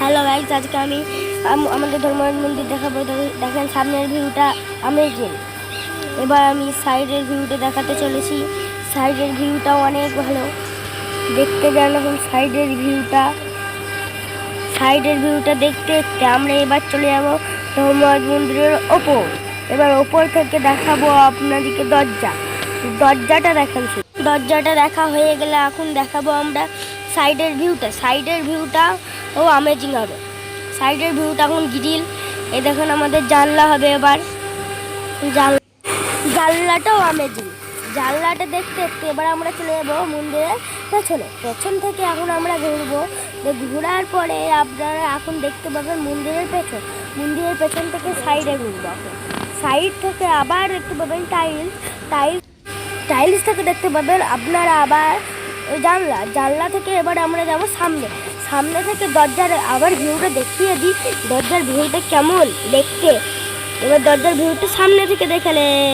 Hello guys, আজকে আমি আমাদের ধর্মের মন্দির দেখাবো। দেখেন সামনের ভিউটা অ্যামেজিং। এবার আমি সাইডের ভিউটা দেখাতে চলেছি। সাইডের ভিউটা অনেক ভালো, দেখতে যান এখন সাইডের ভিউটা দেখতে দেখতে আমরা এবার চলে যাবো ধর্মরাজ মন্দিরের ওপর। এবার ওপর থেকে দেখাবো আপনাদেরকে দরজাটা দেখেন। দরজাটা দেখা হয়ে গেলে এখন দেখাবো আমরা সাইডের ভিউটা ও অ্যামেজিং হবে। সাইডের ভিউটা এখন গ্রিল, এই দেখুন আমাদের জানলা হবে। এবার জানলাটাও অ্যামেজিং। জানলাটা দেখতে দেখতে এবার আমরা চলে যাবো মন্দিরের পেছন থেকে এখন আমরা ঘুরবো। ঘোরার পরে আপনারা এখন দেখতে পাবেন মন্দিরের পেছন থেকে সাইডে ঘুরবো। সাইড থেকে আবার দেখতে পাবেন টাইলস থেকে দেখতে পাবেন আপনারা আবার জানলা থেকে। এবার আমরা যাবো সামনে থেকে দরজার আবার ভিউটা দেখিয়ে দিই, দরজার ভিউটা কেমন দেখতে। এবার দরজার ভিউটা সামনে থেকে দেখালে